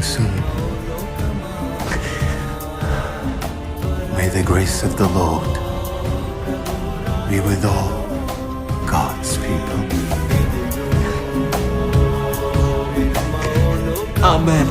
soon. May the grace of the Lord be with all God's people. Amen.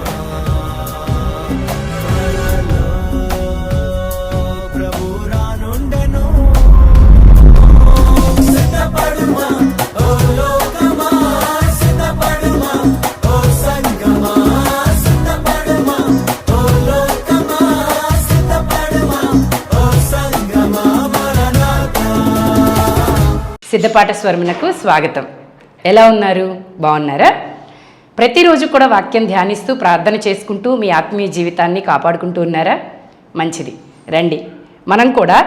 సిద్ధపాఠ స్వరమునకు స్వాగతం. ఎలా ఉన్నారు? బాగున్నారా? ప్రతిరోజు కూడా వాక్యం ధ్యానిస్తూ ప్రార్థన చేసుకుంటూ మీ ఆత్మీయ జీవితాన్ని కాపాడుకుంటూ ఉన్నారా? మంచిది. రండి, మనం కూడా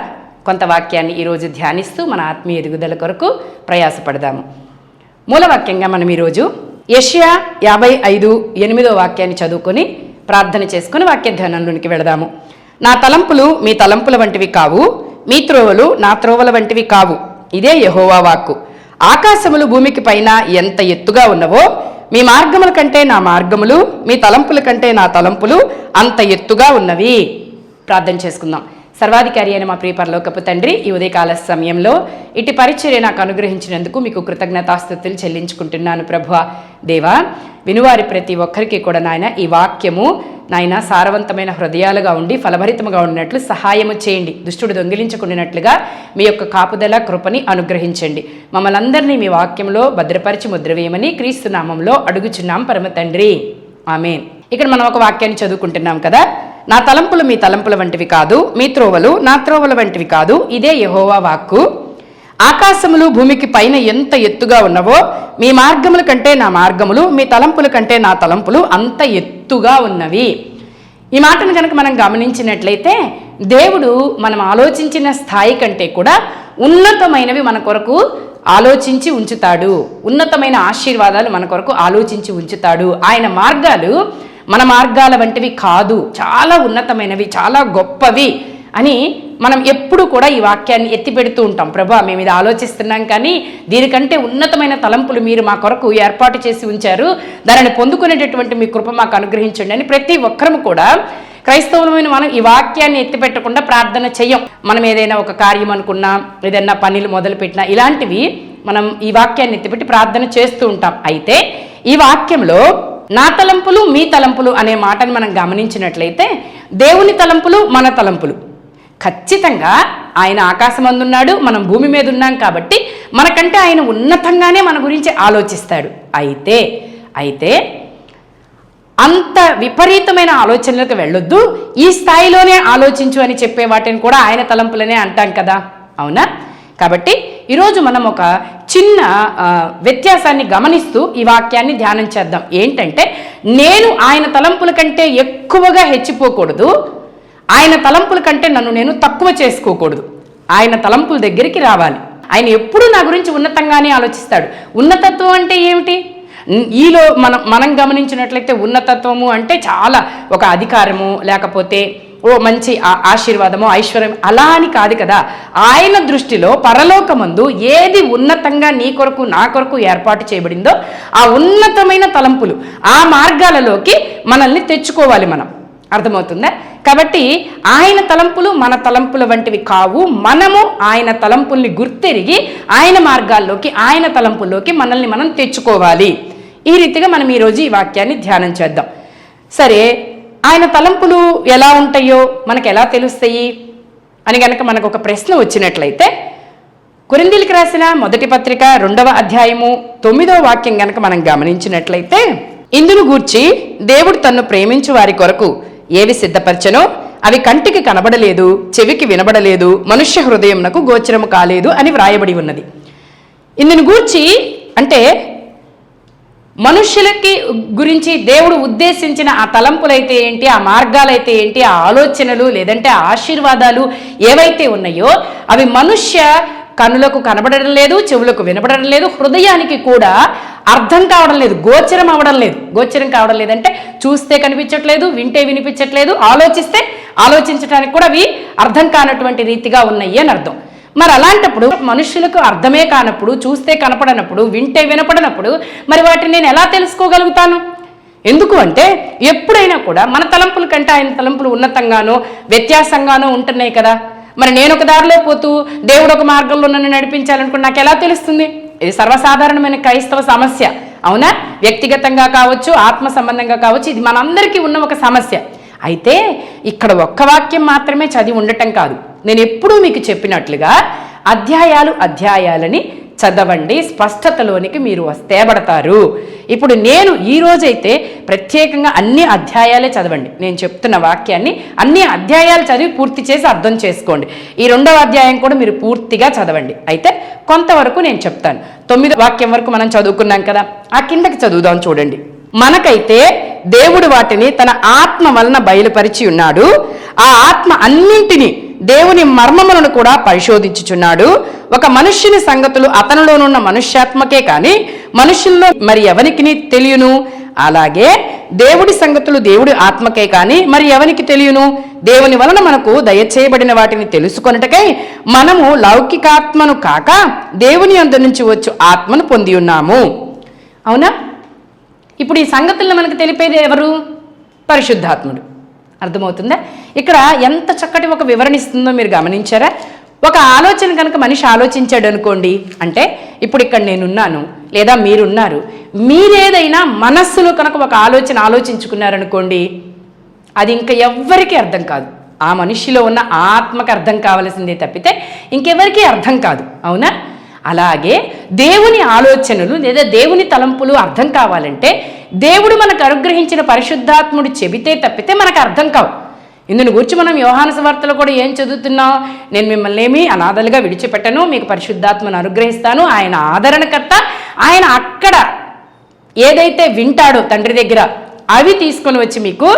కొంత వాక్యాన్ని ఈరోజు ధ్యానిస్తూ మన ఆత్మీయ ఎదుగుదల కొరకు ప్రయాసపడదాము. మూలవాక్యంగా మనం ఈరోజు యెషయా 55:8 వాక్యాన్ని చదువుకొని ప్రార్థన చేసుకుని వాక్య ధ్యానంలోనికి వెళదాము. నా తలంపులు మీ తలంపుల వంటివి కావు, మీ త్రోవలు నా త్రోవల వంటివి కావు. ఇదే యెహోవా వాక్కు. ఆకాశములు భూమికి పైన ఎంత ఎత్తుగా ఉన్నవో మీ మార్గముల కంటే నా మార్గములు, మీ తలంపుల కంటే నా తలంపులు అంత ఎత్తుగా ఉన్నవి. ప్రార్థన చేసుకుందాం. సర్వాధికారి అయిన మా ప్రియ పరలోకపు తండ్రి, ఈ ఉదయకాల సమయంలో ఇటు పరిచర్య నాకు అనుగ్రహించినందుకు మీకు కృతజ్ఞతాస్తుతులు చెల్లించుకుంటున్నాను. ప్రభువా దేవా, వినువారి ప్రతి ఒక్కరికి కూడా నాయన ఈ వాక్యము నాయన సారవంతమైన హృదయాలుగా ఉండి ఫలభరితముగా ఉన్నట్లు సహాయము చేయండి. దుష్టుడు దొంగిలించుకున్నట్లుగా మీ యొక్క కాపుదల కృపని అనుగ్రహించండి. మమ్మల్ని అందరినీ మీ వాక్యంలో భద్రపరిచి ముద్రవేయమని క్రీస్తు నామంలో అడుగుచున్నాం పరమ తండ్రి, ఆమేన్. ఇక్కడ మనం ఒక వాక్యాన్ని చదువుకుంటున్నాం కదా. నా తలంపులు మీ తలంపుల వంటివి కాదు, మీ త్రోవలు నా త్రోవల వంటివి కాదు. ఇదే యెహోవా వాక్కు. ఆకాశములు భూమికి పైన ఎంత ఎత్తుగా ఉన్నవో మీ మార్గముల కంటే నా మార్గములు, మీ తలంపుల కంటే నా తలంపులు అంత ఎత్తుగా ఉన్నవి. ఈ మాటను కనుక మనం గమనించినట్లయితే దేవుడు మనం ఆలోచించిన స్థాయి కంటే కూడా ఉన్నతమైనవి మన కొరకు ఆలోచించి ఉంచుతాడు. ఉన్నతమైన ఆశీర్వాదాలు మన కొరకు ఆలోచించి ఉంచుతాడు. ఆయన మార్గాలు మన మార్గాల వంటివి కాదు, చాలా ఉన్నతమైనవి, చాలా గొప్పవి అని మనం ఎప్పుడు కూడా ఈ వాక్యాన్ని ఎత్తి పెడుతూ ఉంటాం. ప్రభా, మేము ఇది ఆలోచిస్తున్నాం, కానీ దీనికంటే ఉన్నతమైన తలంపులు మీరు మా కొరకు ఏర్పాటు చేసి ఉంచారు, దానిని పొందుకునేటటువంటి మీ కృప మాకు అనుగ్రహించండి అని ప్రతి ఒక్కరము కూడా క్రైస్తవులమైన మనం ఈ వాక్యాన్ని ఎత్తిపెట్టకుండా ప్రార్థన చెయ్యం. మనం ఏదైనా ఒక కార్యం అనుకున్నా, ఏదైనా పనులు మొదలుపెట్టినా, ఇలాంటివి మనం ఈ వాక్యాన్ని ఎత్తిపెట్టి ప్రార్థన చేస్తూ ఉంటాం. అయితే ఈ వాక్యంలో నా తలంపులు మీ తలంపులు అనే మాటను మనం గమనించినట్లయితే దేవుని తలంపులు మన తలంపులు. ఖచ్చితంగా ఆయన ఆకాశం అందున్నాడు, మనం భూమి మీద ఉన్నాం కాబట్టి మనకంటే ఆయన ఉన్నతంగానే మన గురించి ఆలోచిస్తాడు. అయితే అంత విపరీతమైన ఆలోచనలకు వెళ్ళొద్దు, ఈ స్థాయిలోనే ఆలోచించు అని చెప్పే వాటిని కూడా ఆయన తలంపులనే అంటాం కదా, అవునా? కాబట్టి ఈరోజు మనం ఒక చిన్న వ్యత్యాసాన్ని గమనిస్తూ ఈ వాక్యాన్ని ధ్యానం చేద్దాం. ఏంటంటే, నేను ఆయన తలంపుల కంటే ఎక్కువగా హెచ్చిపోకూడదు, ఆయన తలంపుల కంటే నన్ను నేను తక్కువ చేసుకోకూడదు. ఆయన తలంపుల దగ్గరికి రావాలి. ఆయన ఎప్పుడూ నా గురించి ఉన్నతంగానే ఆలోచిస్తాడు. ఉన్నతత్వం అంటే ఏమిటి? ఈలో మనం గమనించినట్లయితే ఉన్నతత్వము అంటే చాలా ఒక అధికారము, లేకపోతే ఓ మంచి ఆశీర్వాదము, ఐశ్వర్యం, అలా అని కాదు కదా. ఆయన దృష్టిలో పరలోకమందు ఏది ఉన్నతంగా నీ కొరకు నా కొరకు ఏర్పాటు చేయబడిందో ఆ ఉన్నతమైన తలంపులు, ఆ మార్గాలలోకి మనల్ని తెచ్చుకోవాలి మనం. అర్థమవుతుందా? కాబట్టి ఆయన తలంపులు మన తలంపుల వంటివి కావు. మనము ఆయన తలంపుల్ని గుర్తెరిగి ఆయన మార్గాల్లోకి, ఆయన తలంపుల్లోకి మనల్ని మనం తెచ్చుకోవాలి. ఈ రీతిగా మనం ఈరోజు ఈ వాక్యాన్ని ధ్యానం చేద్దాం. సరే, ఆయన తలంపులు ఎలా ఉంటాయో మనకు ఎలా తెలుస్తాయి అని కనుక మనకు ఒక ప్రశ్న వచ్చినట్లయితే, కొరింథీయులకు రాసిన మొదటి పత్రిక 2వ అధ్యాయము 9వ వాక్యం కనుక మనం గమనించినట్లయితే, ఇందును గూర్చి దేవుడు తన్ను ప్రేమించు వారి కొరకు ఏవి సిద్ధపరచనో అవి కంటికి కనబడలేదు, చెవికి వినబడలేదు, మనుష్య హృదయమునకు గోచరము కాలేదు అని వ్రాయబడి ఉన్నది. ఇందును గూర్చి అంటే మనుష్యులకి గురించి దేవుడు ఉద్దేశించిన ఆ తలంపులైతే ఏంటి, ఆ మార్గాలైతే ఏంటి, ఆ ఆలోచనలు లేదంటే ఆ ఆశీర్వాదాలు ఏవైతే ఉన్నాయో అవి మనుష్య కనులకు కనబడడం లేదు, చెవులకు వినబడడం లేదు, హృదయానికి కూడా అర్థం కావడం లేదు, గోచరం అవడం లేదు. గోచరం కావడం లేదంటే చూస్తే కనిపించట్లేదు, వింటే వినిపించట్లేదు, ఆలోచిస్తే ఆలోచించడానికి కూడా అవి అర్థం కానటువంటి రీతిగా ఉన్నాయి అని అర్థం. మరి అలాంటప్పుడు మనుషులకు అర్థమే కానప్పుడు, చూస్తే కనపడనప్పుడు, వింటే వినపడనప్పుడు మరి వాటిని నేను ఎలా తెలుసుకోగలుగుతాను? ఎందుకు అంటే ఎప్పుడైనా కూడా మన తలంపుల కంటే ఆయన తలంపులు ఉన్నతంగానో వ్యత్యాసంగానో ఉంటున్నాయి కదా. మరి నేను ఒక దారిలో పోతూ దేవుడు ఒక మార్గంలో నన్ను నడిపించాలనుకుని నాకు ఎలా తెలుస్తుంది? ఇది సర్వసాధారణమైన క్రైస్తవ సమస్య, అవునా? వ్యక్తిగతంగా కావచ్చు, ఆత్మ సంబంధంగా కావచ్చు, ఇది మనందరికీ ఉన్న ఒక సమస్య. అయితే ఇక్కడ ఒక్క వాక్యం మాత్రమే చదివి ఉండటం కాదు, నేను ఎప్పుడూ మీకు చెప్పినట్లుగా అధ్యాయాలని చదవండి, స్పష్టతలోనికి మీరు తేబడతారు. ఇప్పుడు నేను ఈరోజైతే ప్రత్యేకంగా అన్ని అధ్యాయాలే చదవండి. నేను చెప్తున్న వాక్యాన్ని అన్ని అధ్యాయాలు చదివి పూర్తి చేసి అర్థం చేసుకోండి. ఈ 2వ అధ్యాయం కూడా మీరు పూర్తిగా చదవండి. అయితే కొంతవరకు నేను చెప్తాను. 9వ వాక్యం వరకు మనం చదువుకున్నాం కదా, ఆ కిందకి చదువుదాం చూడండి. మనకైతే దేవుడు వాటిని తన ఆత్మ వలన బయలుపరిచి ఉన్నాడు. ఆ ఆత్మ అన్నింటినీ దేవుని మర్మములను కూడా పరిశోధించుచున్నాడు. ఒక మనుష్యుని సంగతులు అతనిలోనున్న మనుష్యాత్మకే కాని మనుషుల్లో మరి ఎవరికి తెలియను. అలాగే దేవుడి సంగతులు దేవుడి ఆత్మకే కాని మరి ఎవరికి తెలియను. దేవుని వలన మనకు దయచేయబడిన వాటిని తెలుసుకొనుటకై మనము లౌకికాత్మను కాక దేవుని యందు నుంచి వచ్చు ఆత్మను పొంది ఉన్నాము. అవునా? ఇప్పుడు ఈ సంగతులను మనకు తెలిపేది ఎవరు? పరిశుద్ధాత్ముడు. అర్థమవుతుందా? ఇక్కడ ఎంత చక్కటి ఒక వివరణ ఇస్తుందో మీరు గమనించారా? ఒక ఆలోచన కనుక మనిషి ఆలోచించాడు అనుకోండి, అంటే ఇప్పుడు ఇక్కడ నేనున్నాను లేదా మీరున్నారు, మీరేదైనా మనస్సులో కనుక ఒక ఆలోచన ఆలోచించుకున్నారనుకోండి, అది ఇంకా ఎవ్వరికీ అర్థం కాదు. ఆ మనిషిలో ఉన్న ఆత్మకు అర్థం కావలసిందే తప్పితే ఇంకెవరికీ అర్థం కాదు. అవునా? అలాగే దేవుని ఆలోచనలు లేదా దేవుని తలంపులు అర్థం కావాలంటే దేవుడు మనకు అనుగ్రహించిన పరిశుద్ధాత్ముడు చెబితే తప్పితే మనకు అర్థం కావు. ఇందుని గురించి మనం యోహాను సువార్తలో కూడా ఏం చదువుతున్నాం? నేను మిమ్మల్ని ఏమీ అనాథలుగా విడిచిపెట్టను, మీకు పరిశుద్ధాత్మను అనుగ్రహిస్తాను. ఆయన ఆదరణకర్త. ఆయన అక్కడ ఏదైతే వింటాడో తండ్రి దగ్గర అవి తీసుకొని వచ్చి మీకు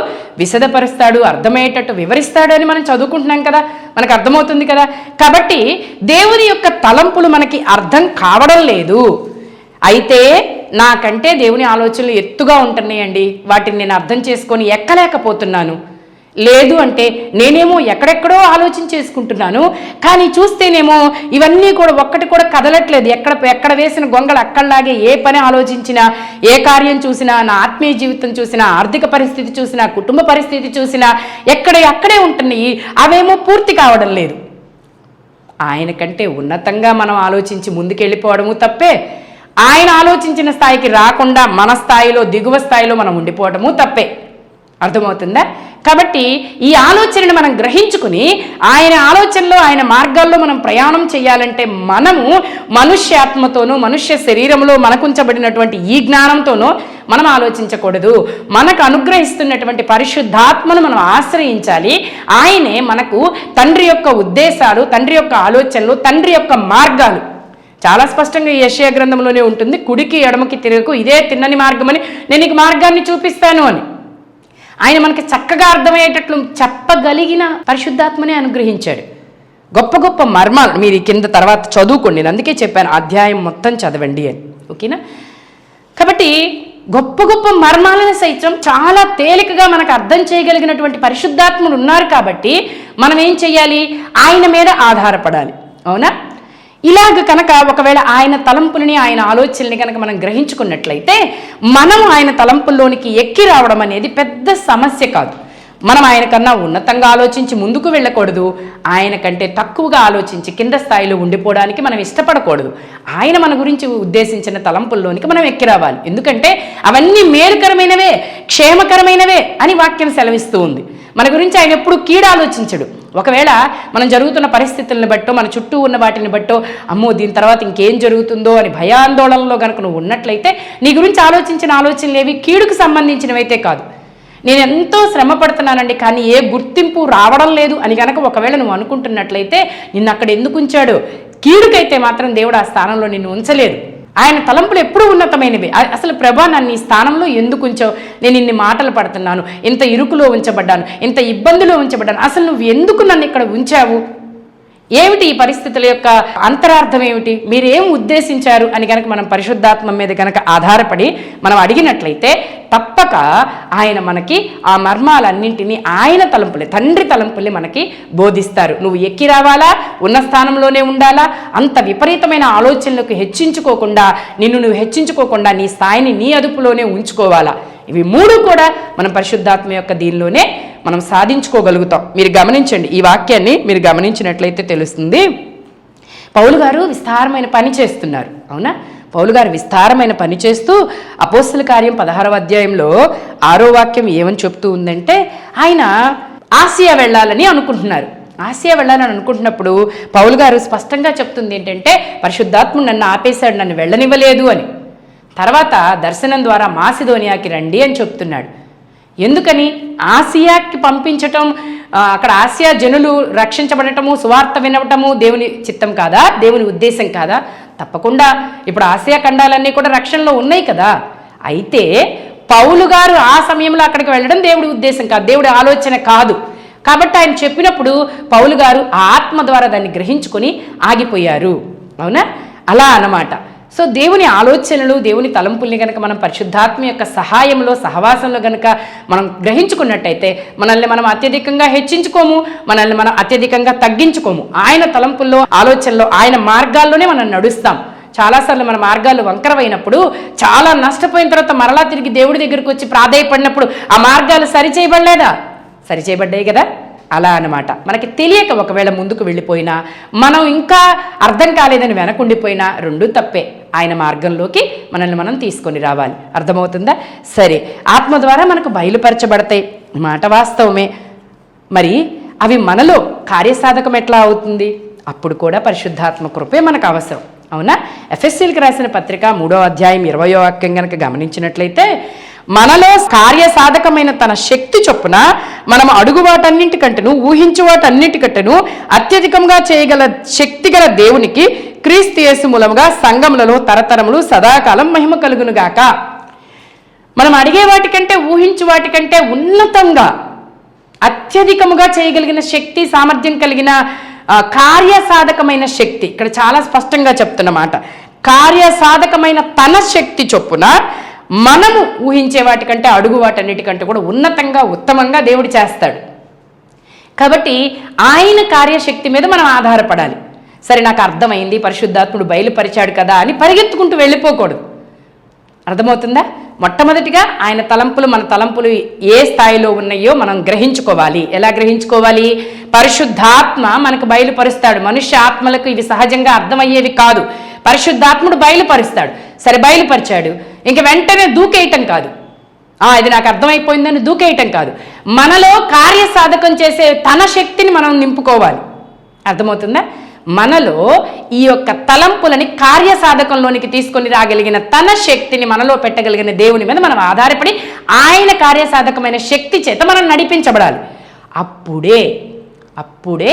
విశదపరుస్తాడు, అర్థమయ్యేటట్టు వివరిస్తాడు అని మనం చదువుకుంటున్నాం కదా, మనకు అర్థమవుతుంది కదా. కాబట్టి దేవుని యొక్క తలంపులు మనకి అర్థం కావడం లేదు. అయితే నాకంటే దేవుని ఆలోచనలు ఎత్తుగా ఉంటున్నాయండి, వాటిని నేను అర్థం చేసుకొని ఎక్కలేకపోతున్నాను. లేదు అంటే నేనేమో ఎక్కడెక్కడో ఆలోచించేసుకుంటున్నాను, కానీ చూస్తేనేమో ఇవన్నీ కూడా ఒక్కటి కూడా కదలట్లేదు. ఎక్కడ వేసిన గొంగళ అక్కడలాగే ఏ పని ఆలోచించినా, ఏ కార్యం చూసినా, నా ఆత్మీయ జీవితం చూసినా, ఆర్థిక పరిస్థితి చూసినా, కుటుంబ పరిస్థితి చూసినా అక్కడే ఉంటున్నాయి. అవేమో పూర్తి కావడం లేదు. ఆయన కంటే ఉన్నతంగా మనం ఆలోచించి ముందుకెళ్ళిపోవడము తప్పే, ఆయన ఆలోచించిన స్థాయికి రాకుండా మన స్థాయిలో దిగువ స్థాయిలో మనం ఉండిపోవడము తప్పే. అర్థమవుతుందా? కాబట్టి ఈ ఆలోచనను మనం గ్రహించుకుని ఆయన ఆలోచనలో ఆయన మార్గాల్లో మనం ప్రయాణం చేయాలంటే మనము మనుష్యాత్మతోనూ మనుష్య శరీరంలో మనకుంచబడినటువంటి ఈ జ్ఞానంతోనూ మనం ఆలోచించకూడదు. మనకు అనుగ్రహిస్తున్నటువంటి పరిశుద్ధాత్మను మనం ఆశ్రయించాలి. ఆయనే మనకు తండ్రి యొక్క ఉద్దేశాలు, తండ్రి యొక్క ఆలోచనలు, తండ్రి యొక్క మార్గాలు చాలా స్పష్టంగా ఈ యెషయా గ్రంథంలోనే ఉంటుంది. కుడికి ఎడమకి తిరగకు, ఇదే తిన్నని మార్గమని నేను నీకు మార్గాన్ని చూపిస్తాను అని ఆయన మనకి చక్కగా అర్థమయ్యేటట్లు చెప్పగలిగిన పరిశుద్ధాత్మనే అనుగ్రహించాడు. గొప్ప గొప్ప మర్మాలు మీరు కింద తర్వాత చదువుకోండి, నేను అందుకే చెప్పాను అధ్యాయం మొత్తం చదవండి అని. ఓకేనా? కాబట్టి గొప్ప గొప్ప మర్మాలను సైతం చాలా తేలికగా మనకు అర్థం చేయగలిగినటువంటి పరిశుద్ధాత్ములు ఉన్నారు. కాబట్టి మనం ఏం చేయాలి? ఆయన మీద ఆధారపడాలి. అవునా? ఇలాగ కనుక ఒకవేళ ఆయన తలంపులని, ఆయన ఆలోచనని కనుక మనం గ్రహించుకున్నట్లయితే మనం ఆయన తలంపుల్లోనికి ఎక్కి రావడం అనేది పెద్ద సమస్య కాదు. మనం ఆయన కన్నా ఉన్నతంగా ఆలోచించి ముందుకు వెళ్ళకూడదు, ఆయన కంటే తక్కువగా ఆలోచించి కింద స్థాయిలో ఉండిపోవడానికి మనం ఇష్టపడకూడదు. ఆయన మన గురించి ఉద్దేశించిన తలంపుల్లోనికి మనం ఎక్కి రావాలి. ఎందుకంటే అవన్నీ మేలుకరమైనవే, క్షేమకరమైనవే అని వాక్యం సెలవిస్తూ ఉంది. మన గురించి ఆయన ఎప్పుడు కీడు ఆలోచించడు. ఒకవేళ మనం జరుగుతున్న పరిస్థితులను బట్టో, మన చుట్టూ ఉన్న వాటిని బట్టో, అమ్మో దీని తర్వాత ఇంకేం జరుగుతుందో అని భయాందోళనలో కనుక నువ్వు ఉన్నట్లయితే నీ గురించి ఆలోచించిన ఆలోచనలు ఏవి కీడుకు సంబంధించినవైతే కాదు. నేను ఎంతో శ్రమ పడుతున్నానండి కానీ ఏ గుర్తింపు రావడం లేదు అని కనుక ఒకవేళ నువ్వు అనుకుంటున్నట్లయితే నిన్ను అక్కడ ఎందుకు ఉంచాడు? కీడుకైతే మాత్రం దేవుడు ఆ స్థానంలో నిన్ను ఉంచలేదు. ఆయన తలంపులు ఎప్పుడూ ఉన్నతమైనవి. అసలు ప్రభా నన్ను ఈ స్థానంలో ఎందుకు ఉంచావు? నేను ఇన్ని మాటలు పడుతున్నాను, ఇంత ఇరుకులో ఉంచబడ్డాను, ఇంత ఇబ్బందిలో ఉంచబడ్డాను, అసలు నువ్వు ఎందుకు నన్ను ఇక్కడ ఉంచావు? ఏమిటి ఈ పరిస్థితుల యొక్క అంతరార్థం ఏమిటి? మీరేం ఉద్దేశించారు అని కనుక మనం పరిశుద్ధాత్మ మీద కనుక ఆధారపడి మనం అడిగినట్లయితే తప్పక ఆయన మనకి ఆ మర్మాలన్నింటినీ ఆయన తలంపులే, తండ్రి తలంపులే మనకి బోధిస్తారు. నువ్వు ఎక్కి రావాలా, ఉన్న స్థానంలోనే ఉండాలా, అంత విపరీతమైన ఆలోచనలకు హెచ్చించుకోకుండా, నిన్ను నువ్వు హెచ్చించుకోకుండా నీ స్థాయిని నీ అదుపులోనే ఉంచుకోవాలా. ఇవి 3 కూడా మనం పరిశుద్ధాత్మ యొక్క దీనిలోనే మనం సాధించుకోగలుగుతాం. మీరు గమనించండి, ఈ వాక్యాన్ని మీరు గమనించినట్లయితే తెలుస్తుంది. పౌలు గారు విస్తారమైన పని చేస్తున్నారు. అవునా? పౌలు గారు విస్తారమైన పని చేస్తూ అపోస్తల కార్యం 16వ అధ్యాయంలో 6వ వాక్యం ఏమని చెప్తూ ఉందంటే, ఆయన ఆసియా వెళ్ళాలని అనుకుంటున్నారు. ఆసియా వెళ్ళాలని అనుకుంటున్నప్పుడు పౌలు గారు స్పష్టంగా చెప్తుంది ఏంటంటే, పరిశుద్ధాత్ముడు నన్ను ఆపేశాడు, నన్ను వెళ్ళనివ్వలేదు అని. తర్వాత దర్శనం ద్వారా మాసిదోనియాకి రండి అని చెప్తున్నాడు. ఎందుకని? ఆసియాకి పంపించటం, అక్కడ ఆసియా జనులు రక్షించబడటము, సువార్త వినవటము దేవుని చిత్తం కాదా? దేవుని ఉద్దేశం కాదా? తప్పకుండా. ఇప్పుడు ఆసియా ఖండాలన్నీ కూడా రక్షణలో ఉన్నాయి కదా. అయితే పౌలు గారు ఆ సమయంలో అక్కడికి వెళ్ళడం దేవుడి ఉద్దేశం కాదు, దేవుడి ఆలోచన కాదు. కాబట్టి ఆయన చెప్పినప్పుడు పౌలు గారు ఆ ఆత్మ ద్వారా దాన్ని గ్రహించుకొని ఆగిపోయారు. అవునా? అలా అన్నమాట. సో దేవుని ఆలోచనలు, దేవుని తలంపుల్ని కనుక మనం పరిశుద్ధాత్మ యొక్క సహాయంలో, సహవాసంలో కనుక మనం గ్రహించుకున్నట్టయితే మనల్ని మనం అత్యధికంగా హెచ్చించుకోము, మనల్ని మనం అత్యధికంగా తగ్గించుకోము. ఆయన తలంపుల్లో, ఆలోచనలో, ఆయన మార్గాల్లోనే మనం నడుస్తాం. చాలాసార్లు మన మార్గాలు వంకరమైనప్పుడు, చాలా నష్టపోయిన తర్వాత మరలా తిరిగి దేవుడి దగ్గరికి వచ్చి ప్రాధేయపడినప్పుడు ఆ మార్గాలు సరిచేయబడలేదా? సరిచేయబడ్డాయి కదా. అలా అన్నమాట. మనకి తెలియక ఒకవేళ ముందుకు వెళ్ళిపోయినా, మనం ఇంకా అర్థం కాలేదని వెనకుండిపోయినా రెండూ తప్పే. ఆయన మార్గంలోకి మనల్ని మనం తీసుకొని రావాలి. అర్థమవుతుందా? సరే, ఆత్మ ద్వారా మనకు బయలుపరచబడతాయి, మాట వాస్తవమే. మరి అవి మనలో కార్యసాధకం ఎట్లా అవుతుంది? అప్పుడు కూడా పరిశుద్ధాత్మ కృపే మనకు అవసరం. అవునా? ఎఫెసీయులకు రాసిన పత్రిక 3వ అధ్యాయం 20వ వాక్యం కనుక గమనించినట్లయితే, మనలో కార్యసాధకమైన తన శక్తి చొప్పున మనం అడుగు వాటన్నింటికంటేను, ఊహించు వాటన్నింటికంటేను అత్యధికంగా చేయగల శక్తిగల దేవునికి క్రీస్తు యేసు మూలముగా సంఘములలో తరతరములు సదాకాలం మహిమ కలుగునుగాక. మనం అడిగే వాటికంటే, ఊహించు వాటికంటే ఉన్నతంగా, అత్యధికముగా చేయగలిగిన శక్తి, సామర్థ్యం కలిగిన కార్యసాధకమైన శక్తి. ఇక్కడ చాలా స్పష్టంగా చెప్తున్నమాట. కార్యసాధకమైన తన శక్తి చొప్పున మనము ఊహించే వాటికంటే, అడుగు వాటన్నిటికంటే కూడా ఉన్నతంగా, ఉత్తమంగా దేవుడు చేస్తాడు. కాబట్టి ఆయన కార్యశక్తి మీద మనం ఆధారపడాలి. సరే, నాకు అర్థమైంది, పరిశుద్ధాత్ముడు బయలుపరిచాడు కదా అని పరిగెత్తుకుంటూ వెళ్ళిపోకూడదు. అర్థమవుతుందా? మొట్టమొదటిగా ఆయన తలంపులు, మన తలంపులు ఏ స్థాయిలో ఉన్నాయో మనం గ్రహించుకోవాలి. ఎలా గ్రహించుకోవాలి? పరిశుద్ధాత్మ మనకు బయలుపరుస్తాడు. మనుష్య ఆత్మలకు ఇవి సహజంగా అర్థమయ్యేవి కాదు. పరిశుద్ధాత్ముడు బయలుపరుస్తాడు. సరే, బయలుపరిచాడు, ఇంక వెంటనే దూకేయటం కాదు, ఇది నాకు అర్థమైపోయిందని దూకేయటం కాదు. మనలో కార్యసాధకం చేసే తన శక్తిని మనం నింపుకోవాలి. అర్థమవుతుందా? మనలో ఈ యొక్క తలంపులని కార్యసాధకంలోనికి తీసుకొని రాగలిగిన తన శక్తిని మనలో పెట్టగలిగిన దేవుని మీద మనం ఆధారపడి ఆయన కార్యసాధకమైన శక్తి చేత మనం నడిపించబడాలి. అప్పుడే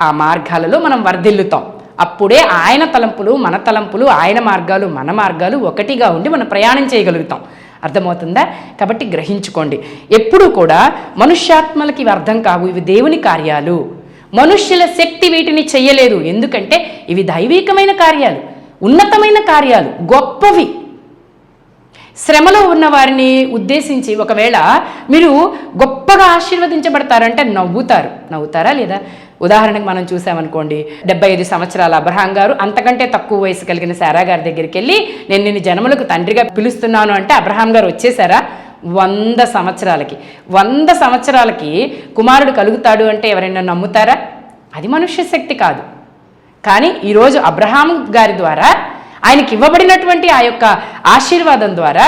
ఆ మార్గాలలో మనం వర్ధిల్లుతాం. అప్పుడే ఆయన తలంపులు మన తలంపులు, ఆయన మార్గాలు మన మార్గాలు ఒకటిగా ఉండి మనం ప్రయాణం చేయగలుగుతాం. అర్థమవుతుందా? కాబట్టి గ్రహించుకోండి. ఎప్పుడూ కూడా మనుష్యాత్మలకి ఇవి అర్థం కావు. ఇవి దేవుని కార్యాలు. మనుష్యుల శక్తి వీటిని చెయ్యలేదు. ఎందుకంటే ఇవి దైవికమైన కార్యాలు, ఉన్నతమైన కార్యాలు, గొప్పవి. శ్రమలో ఉన్న వారిని ఉద్దేశించి ఒకవేళ మీరు గొప్పగా ఆశీర్వదించబడతారంటే నవ్వుతారా లేదా? ఉదాహరణకు మనం చూసామనుకోండి, 75 సంవత్సరాల అబ్రహాం గారు అంతకంటే తక్కువ వయసు కలిగిన శారా గారి దగ్గరికి వెళ్ళి, నేను నిన్ను జనములకు తండ్రిగా పిలుస్తున్నాను అంటే అబ్రహాం గారు వచ్చేసారా? 100 సంవత్సరాలకి కుమారుడు కలుగుతాడు అంటే ఎవరైనా నమ్ముతారా? అది మనుష్య శక్తి కాదు. కానీ ఈరోజు అబ్రహాం గారి ద్వారా ఆయనకి ఇవ్వబడినటువంటి ఆ యొక్క ఆశీర్వాదం ద్వారా,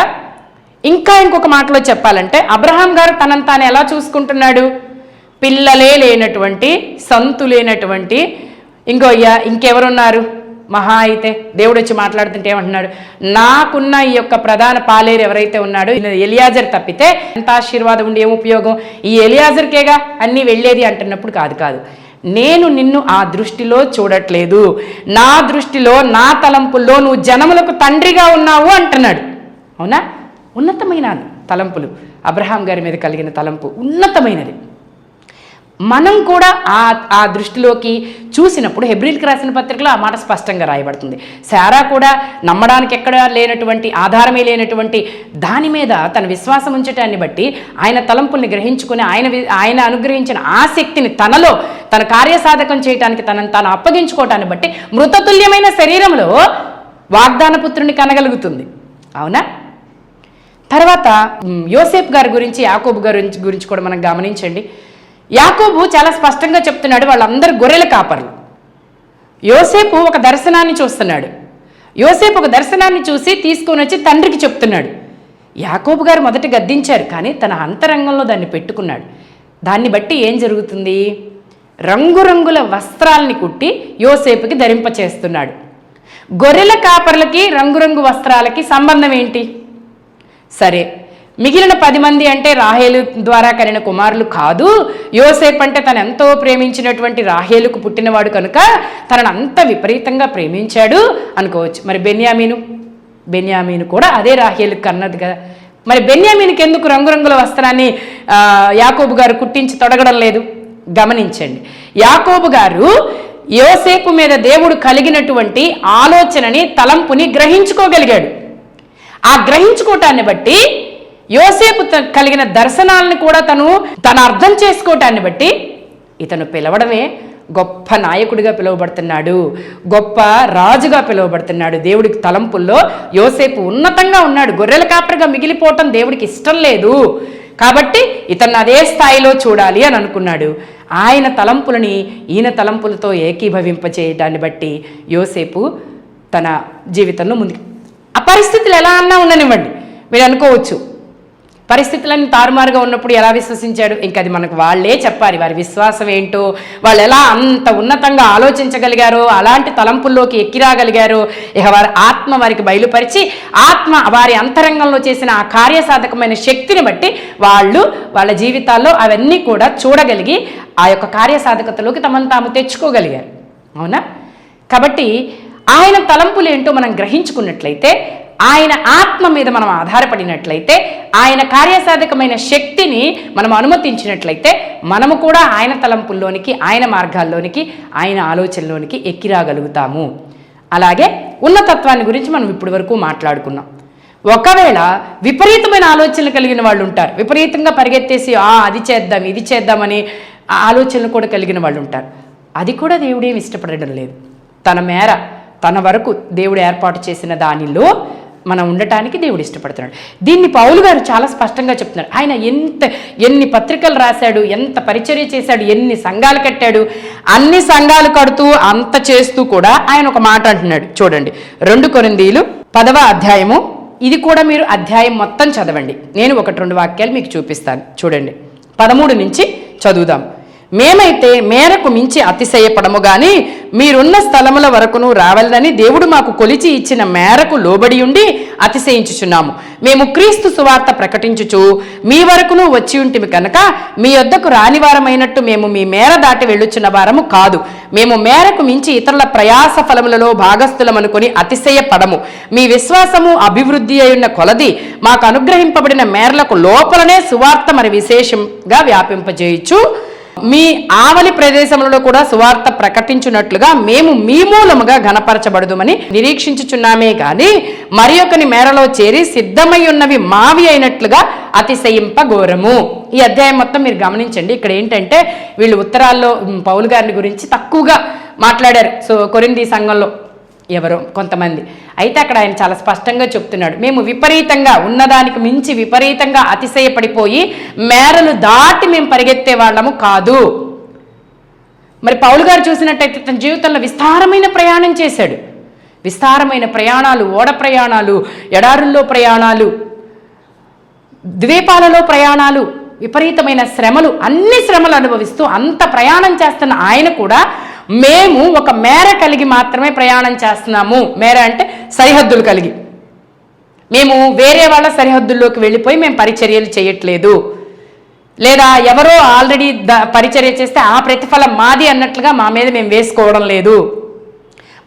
ఇంకా ఇంకొక మాటలో చెప్పాలంటే, అబ్రహాం గారు తనను తాను ఎలా చూసుకుంటున్నాడు? పిల్లలే లేనటువంటి, సంతు లేనటువంటి, ఇంకెవరున్నారు? మహా అయితే దేవుడు వచ్చి మాట్లాడుతుంటే ఏమంటున్నాడు? నాకున్న ఈ యొక్క ప్రధాన పాలేరు ఎవరైతే ఉన్నాడో ఎలియాజర్ తప్పితే ఎంత ఆశీర్వాదం ఉండి ఏం ఉపయోగం? ఈ ఎలియాజర్కేగా అన్నీ వెళ్ళేది అంటున్నప్పుడు కాదు, నేను నిన్ను ఆ దృష్టిలో చూడట్లేదు, నా దృష్టిలో, నా తలంపుల్లో నువ్వు జనములకు తండ్రిగా ఉన్నావు అంటున్నాడు. అవునా? ఉన్నతమైన తలంపులు అబ్రహాం గారి మీద కలిగిన తలంపు ఉన్నతమైనది. మనం కూడా ఆ దృష్టిలోకి చూసినప్పుడు హెబ్రీయులకు రాసిన పత్రికలో ఆ మాట స్పష్టంగా రాయబడుతుంది. శారా కూడా నమ్మడానికి ఎక్కడ లేనటువంటి, ఆధారమే లేనటువంటి దాని మీద తన విశ్వాసం ఉంచటాన్ని బట్టి ఆయన తలంపుల్ని గ్రహించుకొని ఆయన అనుగ్రహించిన ఆ శక్తిని తనలో తన కార్యసాధకం చేయటానికి తను అప్పగించుకోవటాన్ని బట్టి మృతతుల్యమైన శరీరంలో వాగ్దాన పుత్రుని కనగలుగుతుంది. అవునా? తర్వాత యోసేపు గారి గురించి, యాకోబు గారి గురించి కూడా మనం గమనించండి. యాకోబు చాలా స్పష్టంగా చెప్తున్నాడు, వాళ్ళందరూ గొర్రెల కాపర్లు. యోసేపు ఒక దర్శనాన్ని చూస్తున్నాడు. యోసేపు ఒక దర్శనాన్ని చూసి తీసుకొని వచ్చి తండ్రికి చెప్తున్నాడు. యాకోబు గారు మొదట గద్దించారు, కానీ తన అంతరంగంలో దాన్ని పెట్టుకున్నాడు. దాన్ని బట్టి ఏం జరుగుతుంది? రంగురంగుల వస్త్రాలని కుట్టి యోసేపుకి ధరింపచేస్తున్నాడు. గొర్రెల కాపర్లకి రంగురంగు వస్త్రాలకి సంబంధం ఏంటి? సరే, మిగిలిన 10 మంది అంటే రాహేలు ద్వారా కనిన కుమారులు కాదు. యోసేపు అంటే తను ఎంతో ప్రేమించినటువంటి రాహేలుకు పుట్టినవాడు కనుక తనను అంత విపరీతంగా ప్రేమించాడు అనుకోవచ్చు. మరి బెన్యామీను కూడా అదే రాహేలుకు కన్నది కదా. మరి బెన్యామీనుకి ఎందుకు రంగురంగుల వస్త్రాన్ని యాకోబు గారు కుట్టించి తొడగడం లేదు? గమనించండి. యాకోబు గారు యోసేపు మీద దేవుడు కలిగినటువంటి ఆలోచనని, తలంపుని గ్రహించుకోగలిగాడు. ఆ గ్రహించుకోవటాన్ని బట్టి యోసేపు కలిగిన దర్శనాలను కూడా తను అర్థం చేసుకోవటాన్ని బట్టి ఇతను పిలవడమే గొప్ప నాయకుడిగా పిలువబడుతున్నాడు, గొప్ప రాజుగా పిలువబడుతున్నాడు. దేవుడికి తలంపుల్లో యోసేపు ఉన్నతంగా ఉన్నాడు. గొర్రెల కాపరిగా మిగిలిపోవటం దేవుడికి ఇష్టం లేదు కాబట్టి ఇతను అదే స్థాయిలో చూడాలి అని అనుకున్నాడు. ఆయన తలంపులని ఈయన తలంపులతో ఏకీభవింపచేయడాన్ని బట్టి యోసేపు తన జీవితంలో ముందుకు. ఆ పరిస్థితులు ఎలా అన్నా ఉండనివ్వండి, మీరు అనుకోవచ్చు పరిస్థితులన్నీ తారుమారుగా ఉన్నప్పుడు ఎలా విశ్వసించాడు? ఇంక అది మనకు వాళ్ళే చెప్పాలి, వారి విశ్వాసం ఏంటో, వాళ్ళు ఎలా అంత ఉన్నతంగా ఆలోచించగలిగారో, అలాంటి తలంపుల్లోకి ఎక్కిరాగలిగారో, ఇక వారి ఆత్మ వారికి బయలుపరిచి ఆత్మ వారి అంతరంగంలో చేసిన ఆ కార్యసాధకమైన శక్తిని బట్టి వాళ్ళ జీవితాల్లో అవన్నీ కూడా చూడగలిగి ఆ యొక్క కార్యసాధకతలోకి తమను తాము తెచ్చుకోగలిగారు. అవునా? కాబట్టి ఆయన తలంపులు ఏంటో మనం గ్రహించుకున్నట్లయితే, ఆయన ఆత్మ మీద మనం ఆధారపడినట్లయితే, ఆయన కార్యసాధకమైన శక్తిని మనం అనుమతించినట్లయితే మనము కూడా ఆయన తలంపుల్లోనికి, ఆయన మార్గాల్లోనికి, ఆయన ఆలోచనలోనికి ఎక్కిరాగలుగుతాము. అలాగే ఉన్నతత్వాన్ని గురించి మనం ఇప్పటి వరకు మాట్లాడుకున్నాం. ఒకవేళ విపరీతమైన ఆలోచనలు కలిగిన వాళ్ళు ఉంటారు, విపరీతంగా పరిగెత్తేసి అది చేద్దాం ఇది చేద్దామని ఆలోచనలు కూడా కలిగిన వాళ్ళు ఉంటారు. అది కూడా దేవుడేమి ఇష్టపడడం లేదు. తన వరకు దేవుడు ఏర్పాటు చేసిన దానిలో మనం ఉండటానికి దేవుడు ఇష్టపడుతున్నాడు. దీన్ని పౌలు గారు చాలా స్పష్టంగా చెప్తున్నారు. ఆయన ఎన్ని పత్రికలు రాశాడు, ఎంత పరిచర్య చేశాడు, ఎన్ని సంఘాలు కట్టాడు. అన్ని సంఘాలు కడుతూ అంత చేస్తూ కూడా ఆయన ఒక మాట అంటున్నాడు. చూడండి, 2 కొరింథీయులు 10వ అధ్యాయము. ఇది కూడా మీరు అధ్యాయం మొత్తం చదవండి. నేను 1-2 వాక్యాలు మీకు చూపిస్తాను. చూడండి, 13 నుంచి చదువుదాం. మేమైతే మేరకు మించి అతిశయపడము గాని మీరున్న స్థలముల వరకును రావాలని దేవుడు మాకు కొలిచి ఇచ్చిన మేరకు లోబడి ఉండి అతిశయించుచున్నాము. మేము క్రీస్తు సువార్త ప్రకటించుచు మీ వరకును వచ్చి ఉంటిమి కనుక మీ యొద్దకు రానివారమైనట్టు మేము మీ మేర దాటి వెళ్ళుచున్న వారము కాదు. మేము మేరకు మించి ఇతరుల ప్రయాస ఫలములలో భాగస్థులమనుకొని అతిశయపడము. మీ విశ్వాసము అభివృద్ధి అయ్యున్న కొలది మాకు అనుగ్రహింపబడిన మేరలకు లోపలనే సువార్త మరి విశేషంగా వ్యాపింపజేయచ్చు. మీ ఆవలి ప్రదేశములలో కూడా సువార్త ప్రకటించున్నట్లుగా మేము మీ మూలముగా ఘనపరచబడదుమని నిరీక్షించుచున్నామే గాని మరి ఒకని మేరలో చేరి సిద్ధమై ఉన్నవి మావి అయినట్లుగా అతిశయింపఘోరము. ఈ అధ్యాయం మొత్తం మీరు గమనించండి. ఇక్కడ ఏంటంటే వీళ్ళు ఉత్తరాల్లో పౌలు గారిని గురించి తక్కువగా మాట్లాడారు. కొరింథీ సంఘంలో ఎవరో కొంతమంది. అయితే అక్కడ ఆయన చాలా స్పష్టంగా చెప్తున్నాడు, మేము విపరీతంగా ఉన్నదానికి మించి విపరీతంగా అతిశయపడిపోయి మేరలు దాటి మేము పరిగెత్తే వాళ్ళము కాదు. మరి పౌలు గారు చూసినట్టయితే తన జీవితంలో విస్తారమైన ప్రయాణం చేశాడు. విస్తారమైన ప్రయాణాలు, ఓడ ప్రయాణాలు, ఎడారుల్లో ప్రయాణాలు, ద్వీపాలలో ప్రయాణాలు, విపరీతమైన శ్రమలు, అన్ని శ్రమలు అనుభవిస్తూ అంత ప్రయాణం చేస్తున్న ఆయన కూడా మేము ఒక మేర కలిగి మాత్రమే ప్రయాణం చేస్తున్నాము. మేర అంటే సరిహద్దులు కలిగి. మేము వేరే వాళ్ళ సరిహద్దుల్లోకి వెళ్ళిపోయి మేము పరిచర్యలు చేయట్లేదు, లేదా ఎవరో ఆల్రెడీ పరిచర్య చేస్తే ఆ ప్రతిఫలం మాది అన్నట్లుగా మా మీద మేము వేసుకోవడం లేదు.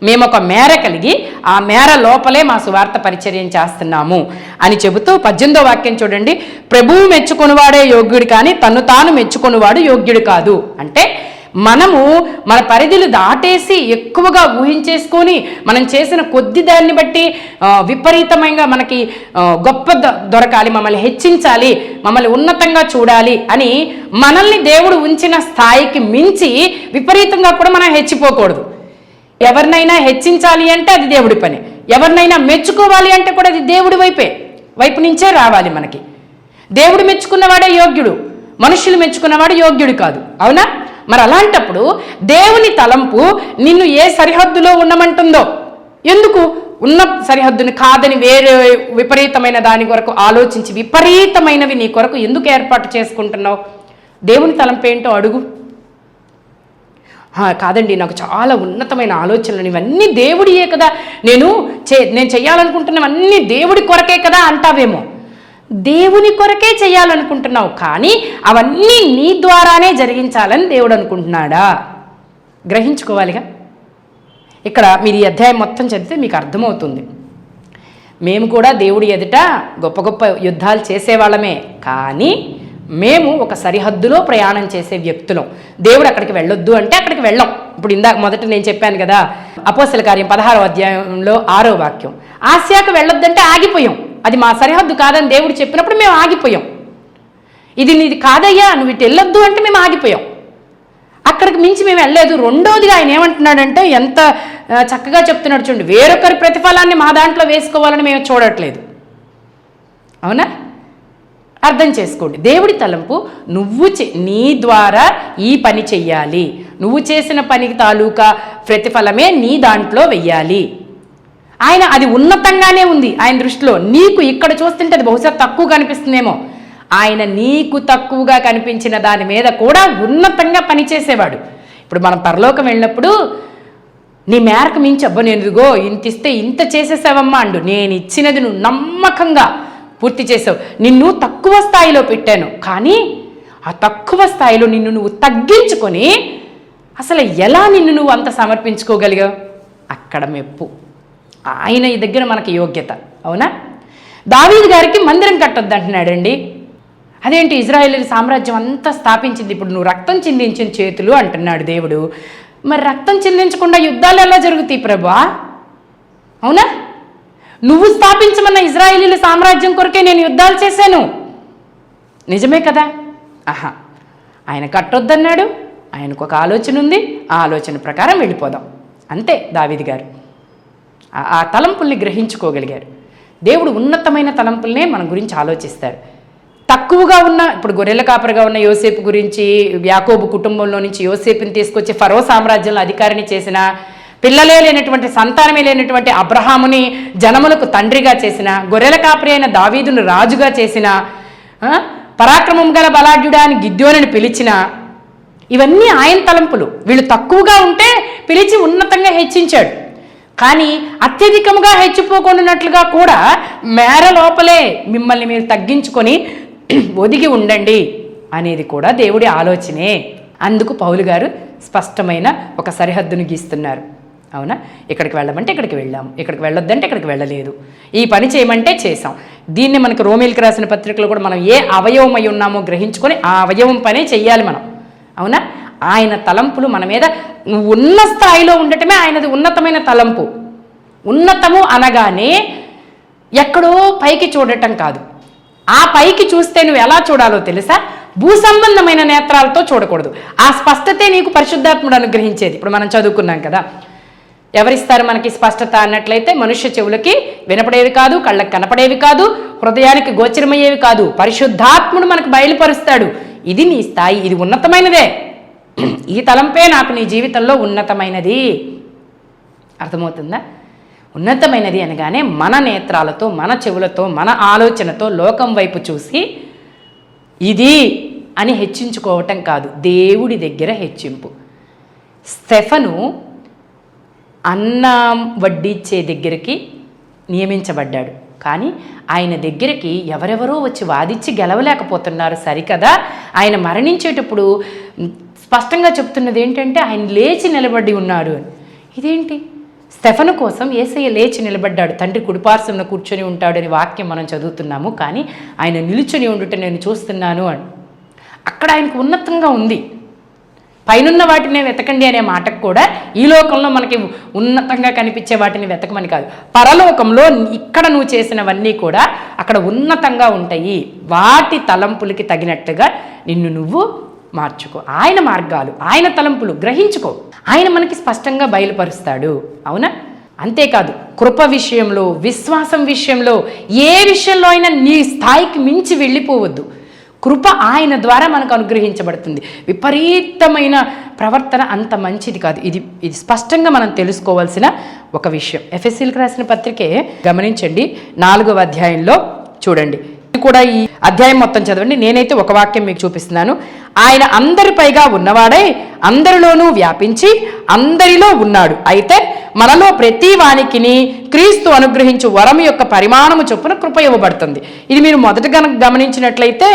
మేము ఒక మేర కలిగి ఆ మేర లోపలే మా సువార్త పరిచర్యం చేస్తున్నాము అని చెబుతూ 18వ వాక్యం చూడండి. ప్రభువు మెచ్చుకొనివాడే యోగ్యుడు కానీ తన్ను తాను మెచ్చుకొనివాడు యోగ్యుడు కాదు. అంటే మనము మన పరిధులు దాటేసి ఎక్కువగా ఊహించేసుకొని మనం చేసిన కొద్ది దాన్ని బట్టి విపరీతంగా మనకి గొప్ప దొరకాలి, మమ్మల్ని హెచ్చించాలి, మమ్మల్ని ఉన్నతంగా చూడాలి అని మనల్ని దేవుడు ఉంచిన స్థాయికి మించి విపరీతంగా కూడా మనం హెచ్చిపోకూడదు. ఎవరినైనా హెచ్చించాలి అంటే అది దేవుడి పని, ఎవరినైనా మెచ్చుకోవాలి అంటే కూడా అది దేవుడి వైపే. వైపు నుంచే రావాలి మనకి. దేవుడు మెచ్చుకున్నవాడే యోగ్యుడు, మనుషులు మెచ్చుకున్నవాడు యోగ్యుడు కాదు. అవునా? మరి అలాంటప్పుడు దేవుని తలంపు నిన్ను ఏ సరిహద్దులో ఉండమంటుందో, ఎందుకు ఉన్న సరిహద్దుని కాదని వేరే విపరీతమైన దాని కొరకు ఆలోచించి విపరీతమైనవి నీ కొరకు ఎందుకు ఏర్పాటు చేసుకుంటున్నావు? దేవుని తలంపు ఏంటో అడుగు. కాదండి, నాకు చాలా ఉన్నతమైన ఆలోచనలు, ఇవన్నీ దేవుడియే కదా, నేను చెయ్యాలనుకుంటున్నవన్నీ దేవుడి కొరకే కదా అంటావేమో. దేవుని కొరకే చేయాలనుకుంటున్నావు, కానీ అవన్నీ నీ ద్వారానే జరిగించాలని దేవుడు అనుకుంటున్నాడా? గ్రహించుకోవాలిగా. ఇక్కడ మీరు ఈ అధ్యాయం మొత్తం చదివితే మీకు అర్థమవుతుంది. మేము కూడా దేవుడి ఎదుట గొప్ప గొప్ప యుద్ధాలు చేసేవాళ్ళమే, కానీ మేము ఒక సరిహద్దులో ప్రయాణం చేసే వ్యక్తులం. దేవుడు అక్కడికి వెళ్ళొద్దు అంటే అక్కడికి వెళ్ళాం. ఇప్పుడు ఇందాక మొదట నేను చెప్పాను కదా, అపోస్తల కార్యం 16వ అధ్యాయంలో 6వ వాక్యం, ఆసియాకు వెళ్ళొద్దంటే ఆగిపోయాం. అది మా సరిహద్దు కాదని దేవుడు చెప్పినప్పుడు మేము ఆగిపోయాం. ఇది నీది కాదయ్యా, నువ్వు ఇటు వెళ్ళొద్దు అంటే మేము ఆగిపోయాం. అక్కడికి మించి మేము వెళ్ళలేదు. రెండోదిగా ఆయన ఏమంటున్నాడంటే, ఎంత చక్కగా చెప్తున్నాడు చూడండి, వేరొకరి ప్రతిఫలాన్ని మా దాంట్లో వేసుకోవాలని మేము చూడట్లేదు. అవునా? అర్థం చేసుకోండి. దేవుడి తలంపు నీ ద్వారా ఈ పని చెయ్యాలి, నువ్వు చేసిన పనికి తాలూకా ప్రతిఫలమే నీ దాంట్లో వెయ్యాలి. ఆయన అది ఉన్నతంగానే ఉంది ఆయన దృష్టిలో. నీకు ఇక్కడ చూస్తుంటే అది బహుశా తక్కువ కనిపిస్తుందేమో, ఆయన నీకు తక్కువగా కనిపించిన దాని మీద కూడా ఉన్నతంగా పనిచేసేవాడు. ఇప్పుడు మనం పరలోకం వెళ్ళినప్పుడు నీ మేరకు మించి, అబ్బా నేను ఇదిగో ఇంత ఇస్తే ఇంత చేసేసావమ్మా అండు, నేను ఇచ్చినది నువ్వు నమ్మకంగా పూర్తి చేసావు, నిన్ను తక్కువ స్థాయిలో పెట్టాను, కానీ ఆ తక్కువ స్థాయిలో నిన్ను నువ్వు తగ్గించుకొని అసలు ఎలా నిన్ను నువ్వు అంత సమర్పించుకోగలిగావు? అక్కడ మెప్పు. ఆయన దగ్గర మనకి యోగ్యత. అవునా? దావీదు గారికి మందిరం కట్టొద్దు అంటున్నాడండి. అదేంటి, ఇజ్రాయేల్ సామ్రాజ్యం అంతా స్థాపించింది, ఇప్పుడు నువ్వు రక్తం చిందించిన చేతులు అంటున్నాడు దేవుడు. మరి రక్తం చిందించకుండా యుద్ధాలు ఎలా జరుగుతాయి ప్రభువా? అవునా? నువ్వు స్థాపించమన్న ఇజ్రాయేలీల సామ్రాజ్యం కొరకే నేను యుద్ధాలు చేశాను, నిజమే కదా? ఆహా, ఆయన కట్టొద్దన్నాడు, ఆయనకు ఒక ఆలోచన ఉంది, ఆ ఆలోచన ప్రకారం వెళ్ళిపోదాం అంతే. దావీదు గారు ఆ తలంపుల్ని గ్రహించుకోగలిగారు. దేవుడు ఉన్నతమైన తలంపుల్నే మన గురించి ఆలోచిస్తాడు. తక్కువగా ఉన్న, ఇప్పుడు గొర్రెల కాపరిగా ఉన్న యోసేపు గురించి, యాకోబు కుటుంబంలో నుంచి యోసేపుని తీసుకొచ్చి ఫరో సామ్రాజ్యంలో అధికారిని చేసిన, పిల్లలే లేనటువంటి సంతానమే లేనటువంటి అబ్రహాముని జనములకు తండ్రిగా చేసిన, గొర్రెల కాపరి అయిన దావీదును రాజుగా చేసిన, పరాక్రమం గల బలాఢ్యుడా అని గిద్యోనుని పిలిచిన, ఇవన్నీ ఆయన తలంపులు. వీళ్ళు తక్కువగా ఉంటే పిలిచి ఉన్నతంగా హెచ్చించాడు, కానీ అత్యధికంగా హెచ్చిపోకుండానట్లుగా కూడా మేర లోపలే మిమ్మల్ని మీరు తగ్గించుకొని ఒదిగి ఉండండి అనేది కూడా దేవుడి ఆలోచనే. అందుకు పౌలు గారు స్పష్టమైన ఒక సరిహద్దును గీస్తున్నారు. అవునా? ఇక్కడికి వెళ్ళమంటే ఇక్కడికి వెళ్ళాము, ఇక్కడికి వెళ్ళొద్దంటే ఇక్కడికి వెళ్ళలేదు, ఈ పని చేయమంటే చేసాం. దీన్ని మనకు రోమీలకు రాసిన పత్రికలో కూడా మనం ఏ అవయవమై ఉన్నామో గ్రహించుకొని ఆ అవయవం పనే చెయ్యాలి మనం. అవునా? ఆయన తలంపులు మన మీద, నువ్వు ఉన్న స్థాయిలో ఉండటమే ఆయనది ఉన్నతమైన తలంపు. ఉన్నతము అనగానే ఎక్కడో పైకి చూడటం కాదు. ఆ పైకి చూస్తే నువ్వు ఎలా చూడాలో తెలుసా? భూ సంబంధమైన నేత్రాలతో చూడకూడదు. ఆ స్పష్టతే నీకు పరిశుద్ధాత్ముడు అనుగ్రహించేది. ఇప్పుడు మనం చదువుకున్నాం కదా, ఎవరిస్తారు మనకి స్పష్టత అన్నట్లయితే, మనుష్య చెవులకి వినపడేవి కాదు, కళ్ళకి కనపడేవి కాదు, హృదయానికి గోచరమయ్యేవి కాదు, పరిశుద్ధాత్ముడు మనకు బయలుపరుస్తాడు. ఇది నీ స్థాయి, ఇది ఉన్నతమైనదే. ఈ తలంపే నాకు నీ జీవితంలో ఉన్నతమైనది. అర్థమవుతుందా? ఉన్నతమైనది అనగానే మన నేత్రాలతో, మన చెవులతో, మన ఆలోచనతో లోకం వైపు చూసి ఇది అని హెచ్చించుకోవటం కాదు, దేవుడి దగ్గర హెచ్చింపు. స్టెఫను అన్నం వడ్డించే దగ్గరికి నియమించబడ్డాడు, కానీ ఆయన దగ్గరికి ఎవరెవరో వచ్చి వాదించి గెలవలేకపోతున్నారు. సరికదా? ఆయన మరణించేటప్పుడు స్పష్టంగా చెప్తున్నది ఏంటంటే, ఆయన లేచి నిలబడి ఉన్నాడు అని. ఇదేంటి? స్టెఫను కోసం యేసయ్య లేచి నిలబడ్డాడు, తండ్రి కుడిపార్శ్వమున కూర్చొని ఉంటాడని వాక్యం మనం చదువుతున్నాము, కానీ ఆయన నిలుచుని ఉండుట నేను చూస్తున్నాను అని. అక్కడ ఆయనకు ఉన్నతంగా ఉంది. పైనున్న వాటిని వెతకండి అనే మాటకు కూడా, ఈ లోకంలో మనకి ఉన్నతంగా కనిపించే వాటిని వెతకమని కాదు, పరలోకంలో ఇక్కడ నువ్వు చేసినవన్నీ కూడా అక్కడ ఉన్నతంగా ఉంటాయి. వాటి తలంపులకి తగినట్టుగా నిన్ను నువ్వు మార్చుకో. ఆయన మార్గాలు, ఆయన తలంపులు గ్రహించుకో. ఆయన మనకి స్పష్టంగా బయలుపరుస్తాడు. అవునా? అంతేకాదు కృప విషయంలో, విశ్వాసం విషయంలో, ఏ విషయంలో అయినా నీ స్థాయికి మించి వెళ్ళిపోవద్దు. కృప ఆయన ద్వారా మనకు అనుగ్రహించబడుతుంది. విపరీతమైన ప్రవర్తన అంత మంచిది కాదు. ఇది స్పష్టంగా మనం తెలుసుకోవాల్సిన ఒక విషయం. ఎఫెసీయులకు రాసిన పత్రికే గమనించండి, 4వ అధ్యాయంలో చూడండి. కూడా ఈ అధ్యాయం మొత్తం చదవండి. నేనైతే ఒక వాక్యం మీకు చూపిస్తున్నాను. ఆయన అందరిపైగా ఉన్నవాడై అందరిలోనూ వ్యాపించి అందరిలో ఉన్నాడు. అయితే మనలో ప్రతి వానికిని క్రీస్తు అనుగ్రహించు వరం యొక్క పరిమాణము చొప్పున కృప ఇవ్వబడుతుంది. ఇది మీరు మొదటగా గమనించినట్లయితే,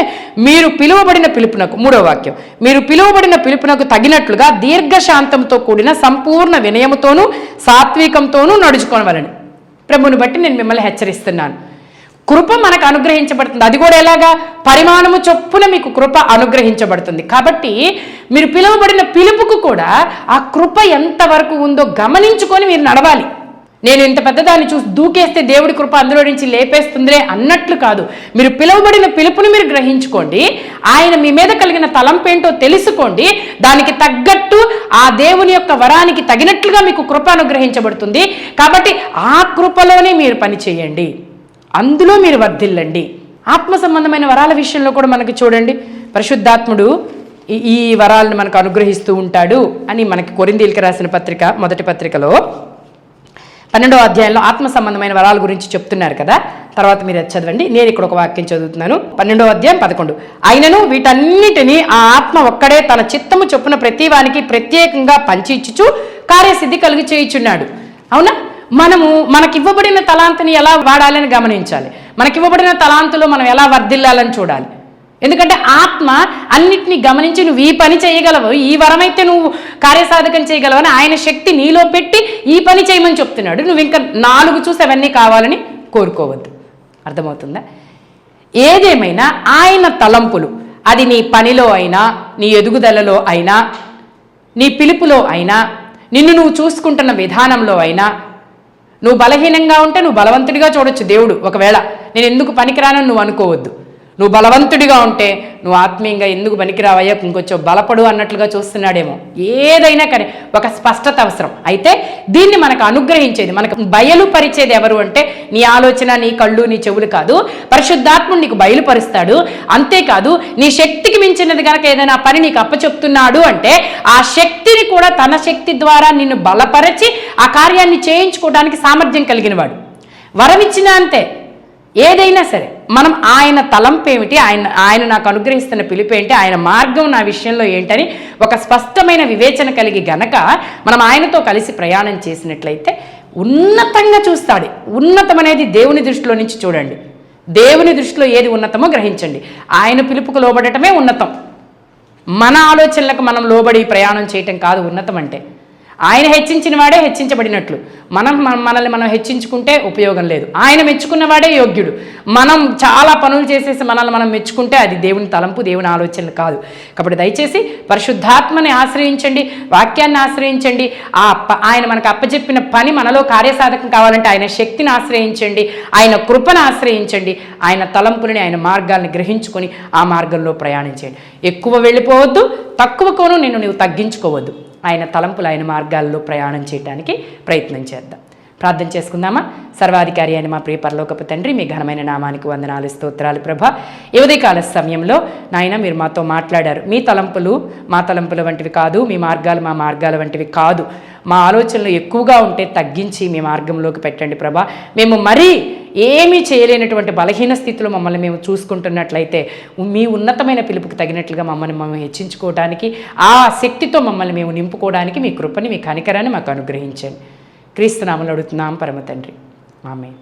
మీరు పిలువబడిన పిలుపునకు, 3వ వాక్యం, మీరు పిలువబడిన పిలుపునకు తగినట్లుగా దీర్ఘశాంతంతో కూడిన సంపూర్ణ వినయముతోనూ సాత్వికంతోనూ నడుచుకోవాలని ప్రభువుని బట్టి నేను మిమ్మల్ని హెచ్చరిస్తున్నాను. కృప మనకు అనుగ్రహించబడుతుంది. అది కూడా ఎలాగా? పరిమాణము చొప్పున మీకు కృప అనుగ్రహించబడుతుంది. కాబట్టి మీరు పిలువబడిన పిలుపుకు కూడా ఆ కృప ఎంతవరకు ఉందో గమనించుకొని మీరు నడవాలి. నేను ఇంత పెద్దదాన్ని చూసి దూకేస్తే దేవుడి కృప అందులో నుంచి లేపేస్తుందిలే అన్నట్లు కాదు. మీరు పిలువబడిన పిలుపుని మీరు గ్రహించుకోండి. ఆయన మీ మీద కలిగిన తలంపేంటో తెలుసుకోండి. దానికి తగ్గట్టు ఆ దేవుని యొక్క వరానికి తగినట్లుగా మీకు కృప అనుగ్రహించబడుతుంది. కాబట్టి ఆ కృపలోనే మీరు పని చేయండి, అందులో మీరు వర్ధిల్లండి. ఆత్మ సంబంధమైన వరాల విషయంలో కూడా మనకి చూడండి, పరిశుద్ధాత్ముడు ఈ వరాలను మనకు అనుగ్రహిస్తూ ఉంటాడు అని మనకి కొరింథీయులకు రాసిన పత్రిక, మొదటి పత్రికలో 12వ అధ్యాయంలో ఆత్మ సంబంధమైన వరాల గురించి చెప్తున్నారు కదా. తర్వాత మీరు చదవండి. నేను ఇక్కడ ఒక వాక్యం చదువుతున్నాను, 12వ అధ్యాయం 11. ఆయనను వీటన్నిటినీ ఆ ఆత్మ ఒక్కడే తన చిత్తము చొప్పున ప్రతి వానికి ప్రత్యేకంగా పంచి ఇచ్చుచు కార్యసిద్ధి కలుగు చేయుచున్నాడు. అవునా? మనకివ్వబడిన తలాంతుని ఎలా వాడాలని గమనించాలి. మనకివ్వబడిన తలాంతులో మనం ఎలా వర్ధిల్లాలని చూడాలి. ఎందుకంటే ఆత్మ అన్నిటినీ గమనించి నువ్వు ఈ పని చేయగలవు, ఈ వరమైతే నువ్వు కార్యసాధకం చేయగలవని ఆయన శక్తి నీలో పెట్టి ఈ పని చేయమని చెప్తున్నాడు. నువ్వు ఇంకా 4 చూసి అవన్నీ కావాలని కోరుకోవద్దు. అర్థమవుతుందా? ఏదేమైనా ఆయన తలంపులు, అది నీ పనిలో అయినా, నీ ఎదుగుదలలో అయినా, నీ పిలుపులో అయినా, నిన్ను నువ్వు చూసుకుంటున్న విధానంలో అయినా, నువ్వు బలహీనంగా ఉంటే నువ్వు బలవంతుడిగా చూడొచ్చు దేవుడు. ఒకవేళ నేను ఎందుకు పనికిరానని నువ్వు అనుకోవద్దు. నువ్వు బలవంతుడిగా ఉంటే నువ్వు ఆత్మీయంగా ఎందుకు పనికిరావయ్యా, ఇంకొంచెం బలపడు అన్నట్లుగా చూస్తున్నాడేమో. ఏదైనా కానీ ఒక స్పష్టత అవసరం. అయితే దీన్ని మనకు అనుగ్రహించేది, మనకు బయలుపరిచేది ఎవరు అంటే నీ ఆలోచన, నీ కళ్ళు, నీ చెవులు కాదు. పరిశుద్ధాత్ముడు నీకు బయలుపరుస్తాడు. అంతేకాదు, నీ శక్తికి మించినది కనుక ఏదైనా పని నీకు అప్పచెప్తున్నాడు అంటే ఆ శక్తిని కూడా తన శక్తి ద్వారా నిన్ను బలపరచి ఆ కార్యాన్ని చేయించుకోవడానికి సామర్థ్యం కలిగిన వాడు. వరమిచ్చినా అంతే. ఏదైనా సరే మనం ఆయన తలంపు ఏమిటి, ఆయన నాకు అనుగ్రహిస్తున్న పిలుపు ఏంటి, ఆయన మార్గం నా విషయంలో ఏంటని ఒక స్పష్టమైన వివేచన కలిగి గనక మనం ఆయనతో కలిసి ప్రయాణం చేసినట్లయితే ఉన్నతంగా చూస్తాడు. ఉన్నతం అనేది దేవుని దృష్టిలో నుంచి చూడండి. దేవుని దృష్టిలో ఏది ఉన్నతమో గ్రహించండి. ఆయన పిలుపుకు లోబడటమే ఉన్నతం. మన ఆలోచనలకు మనం లోబడి ప్రయాణం చేయటం కాదు ఉన్నతం అంటే. ఆయన హెచ్చించిన వాడే హెచ్చించబడినట్లు. మనల్ని మనం హెచ్చించుకుంటే ఉపయోగం లేదు. ఆయన మెచ్చుకున్నవాడే యోగ్యుడు. మనం చాలా పనులు చేసేసి మనల్ని మనం మెచ్చుకుంటే అది దేవుని తలంపు, దేవుని ఆలోచనలు కాదు. కాబట్టి దయచేసి పరిశుద్ధాత్మని ఆశ్రయించండి, వాక్యాన్ని ఆశ్రయించండి. ఆయన మనకు అప్పచెప్పిన పని మనలో కార్యసాధకం కావాలంటే ఆయన శక్తిని ఆశ్రయించండి, ఆయన కృపను ఆశ్రయించండి, ఆయన తలంపులని, ఆయన మార్గాల్ని గ్రహించుకొని ఆ మార్గంలో ప్రయాణించండి. ఎక్కువ వెళ్ళిపోవద్దు, తక్కువకోను నీవు తగ్గించుకోవద్దు. ఆయన తలంపులు, ఆయన మార్గాల్లో ప్రయాణం చేయడానికి ప్రయత్నం చేద్దాం. ప్రార్థన చేసుకుందామా? సర్వాధికారి అయిన మా ప్రియ పరలోకపు తండ్రి, మీ ఘనమైన నామానికి వందనాలు, స్తోత్రాలు ప్రభా. ఈ ఉదయకాల సమయంలో నాయన మీరు మాతో మాట్లాడారు. మీ తలంపులు మా తలంపుల వంటివి కాదు, మీ మార్గాలు మా మార్గాల వంటివి కాదు. మా ఆలోచనలు ఎక్కువగా ఉంటే తగ్గించి మీ మార్గంలోకి పెట్టండి ప్రభా. మేము మరీ ఏమీ చేయలేనటువంటి బలహీన స్థితిలో మమ్మల్ని మేము చూసుకుంటున్నట్లయితే మీ ఉన్నతమైన పిలుపుకి తగినట్లుగా మమ్మల్ని హెచ్చించుకోవడానికి, ఆ శక్తితో మమ్మల్ని మేము నింపుకోవడానికి మీ కృపని, మీ కనికరాన్ని మాకు అనుగ్రహించండి. క్రీస్తు నామములో అడుగుతున్నాం పరమ తండ్రి, ఆమేన్.